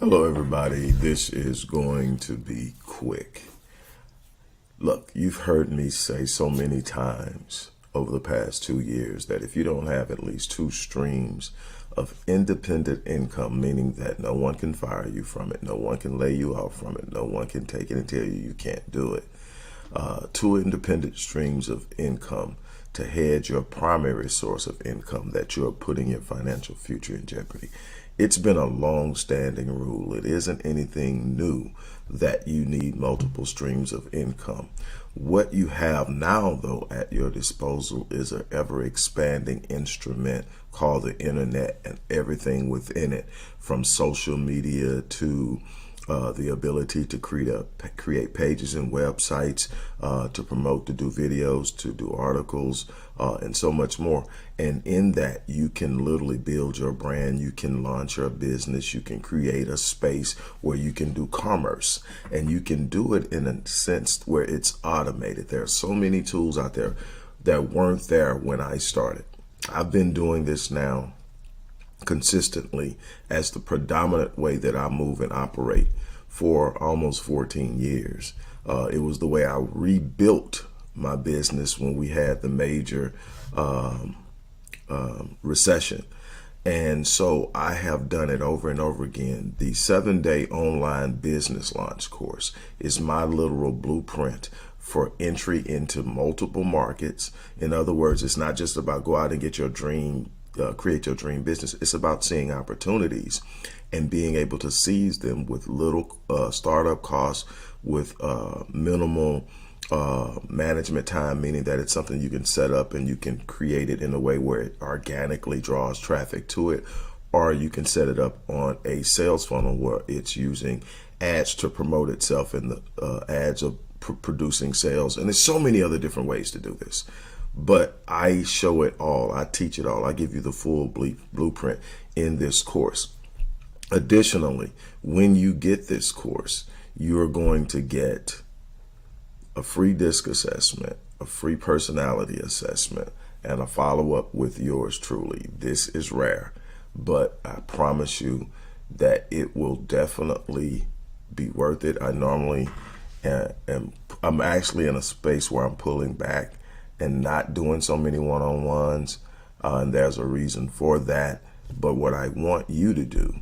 Hello, everybody. This is going to be quick. Look, you've heard me say so many times over the past 2 years that if you don't have at least two streams of independent income, meaning that no one can fire you from it, no one can lay you off from it, no one can take it and tell you can't do it, two independent streams of income to hedge your primary source of income that you're putting your financial future in jeopardy. It's been a long-standing rule. It isn't anything new that you need multiple streams of income. What you have now, though, at your disposal is an ever-expanding instrument called the internet and everything within it, from social media to the ability to create pages and websites, to promote, to do videos, to do articles, and so much more. And in that, you can literally build your brand, you can launch your business, you can create a space where you can do commerce, and you can do it in a sense where it's automated. There are so many tools out there that weren't there when I started. I've been doing this now consistently as the predominant way that I move and operate for almost 14 years. It was the way I rebuilt my business when we had the major recession. And so I have done it over and over again. The 7-day online business launch course is my literal blueprint for entry into multiple markets. In other words, it's not just about go out and get your dream, create your dream business. It's about seeing opportunities and being able to seize them with little startup costs, with minimal management time, meaning that it's something you can set up and you can create it in a way where it organically draws traffic to it, or you can set it up on a sales funnel where it's using ads to promote itself, and the ads are producing sales. And there's so many other different ways to do this. But I show it all. I teach it all. I give you the full blueprint in this course. Additionally, when you get this course, you're going to get a free DISC assessment, a free personality assessment, and a follow-up with yours truly. This is rare, but I promise you that it will definitely be worth it. I'm actually in a space where I'm pulling back and not doing so many one-on-ones, and there's a reason for that. But what I want you to do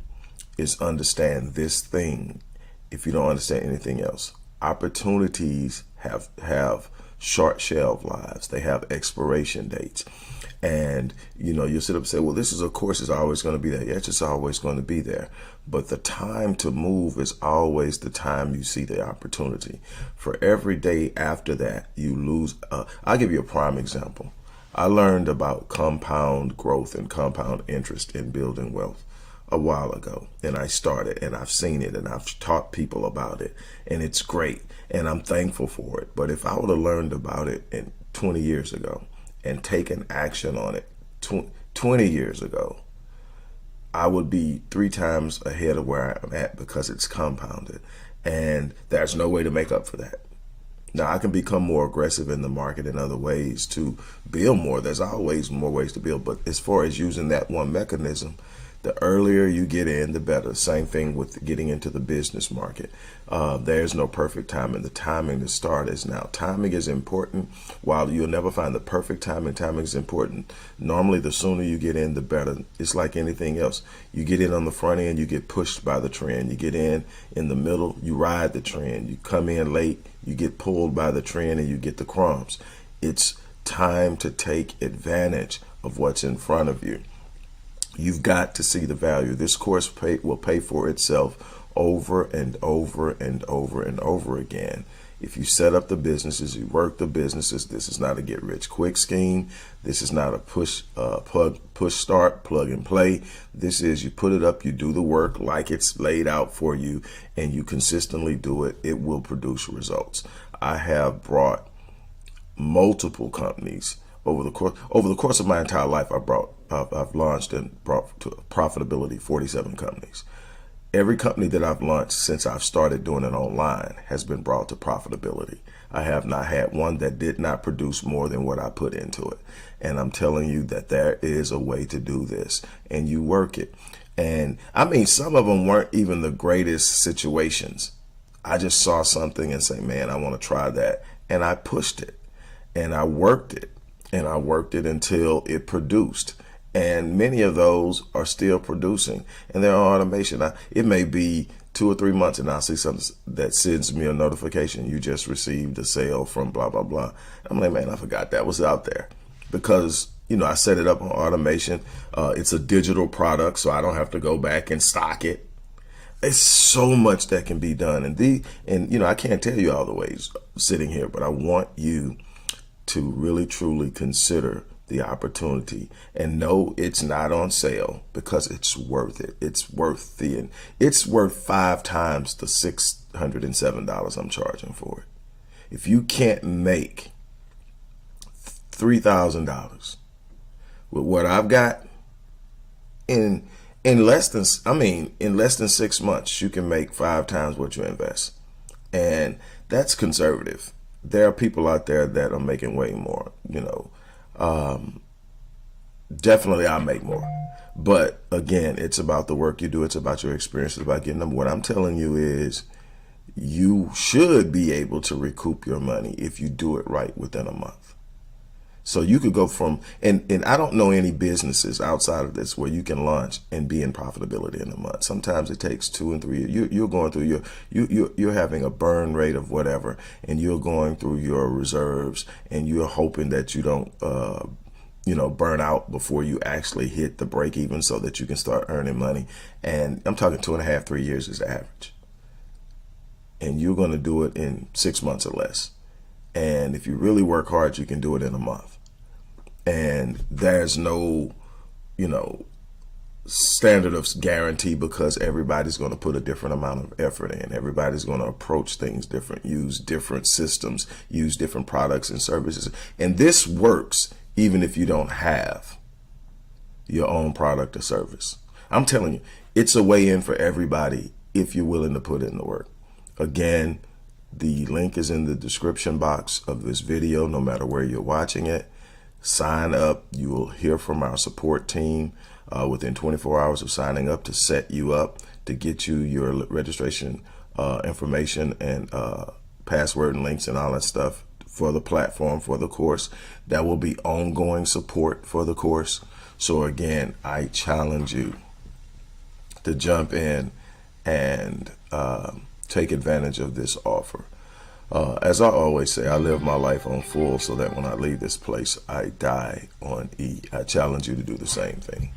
is understand this thing. If you don't understand anything else, opportunities have short shelf lives. They have expiration dates. And, you'll sit up and say, well, this is, of course, is always going to be there. Yeah, it's just always going to be there. But the time to move is always the time you see the opportunity. For every day after that, you lose. I'll give you a prime example. I learned about compound growth and compound interest in building wealth a while ago, and I started, and I've seen it, and I've taught people about it, and it's great, and I'm thankful for it. But if I would have learned about it 20 years ago and taken action on it 20 years ago, I would be 3 times ahead of where I'm at, because it's compounded, and there's no way to make up for that. Now, I can become more aggressive in the market in other ways to build more. There's always more ways to build, but as far as using that one mechanism, the earlier you get in, the better. Same thing with getting into the business market. There's no perfect time, and the timing to start is now. Timing is important. While you'll never find the perfect timing, timing is important. Normally, the sooner you get in, the better. It's like anything else. You get in on the front end, you get pushed by the trend. You get in the middle, you ride the trend. You come in late, you get pulled by the trend, and you get the crumbs. It's time to take advantage of what's in front of you. You've got to see the value. This course will pay for itself over and over and over and over again. If you set up the businesses, you work the businesses. This is not a get rich quick scheme. This is not a push start, plug and play. This is you put it up, you do the work like it's laid out for you, and you consistently do it. It will produce results. I have brought multiple companies over the course of my entire life. I've launched and brought to profitability 47 companies. Every company that I've launched since I've started doing it online has been brought to profitability. I have not had one that did not produce more than what I put into it. And I'm telling you that there is a way to do this, and you work it. And I mean, some of them weren't even the greatest situations. I just saw something and say, man, I want to try that. And I pushed it and I worked it and I worked it until it produced. And many of those are still producing, and they're on automation. It may be 2 or 3 months and I'll see something that sends me a notification. You just received a sale from blah, blah, blah. I'm like, man, I forgot that was out there, because, you know, I set it up on automation. It's a digital product, so I don't have to go back and stock it. It's so much that can be done. And you know, I can't tell you all the ways sitting here, but I want you to really, truly consider the opportunity and know it's not on sale, because it's worth it. It's worth it's worth 5 times the $607 I'm charging for it. If you can't make $3,000 with what I've got in less than, in less than 6 months, you can make 5 times what you invest. And that's conservative. There are people out there that are making way more, you know. Definitely I'll make more. But again, it's about the work you do. It's about your experience. It's about getting them. What I'm telling you is you should be able to recoup your money if you do it right within a month. So you could go from, and I don't know any businesses outside of this where you can launch and be in profitability in a month. Sometimes it takes 2 and 3 years. You're going through you're having a burn rate of whatever, and you're going through your reserves, and you're hoping that you don't, you know, burn out before you actually hit the break even, so that you can start earning money. And I'm talking 2.5, 3 years is the average. And you're going to do it in 6 months or less. And if you really work hard, you can do it in a month. And there's no, you know, standard of guarantee, because everybody's going to put a different amount of effort in. Everybody's going to approach things different, use different systems, use different products and services. And this works even if you don't have your own product or service. I'm telling you, it's a way in for everybody if you're willing to put in the work. Again, the link is in the description box of this video, no matter where you're watching it. Sign up. You will hear from our support team within 24 hours of signing up to set you up, to get you your registration information and password and links and all that stuff for the platform, for the course. That will be ongoing support for the course. So again, I challenge you to jump in and take advantage of this offer. As I always say, I live my life on full, so that when I leave this place, I die on E. I challenge you to do the same thing.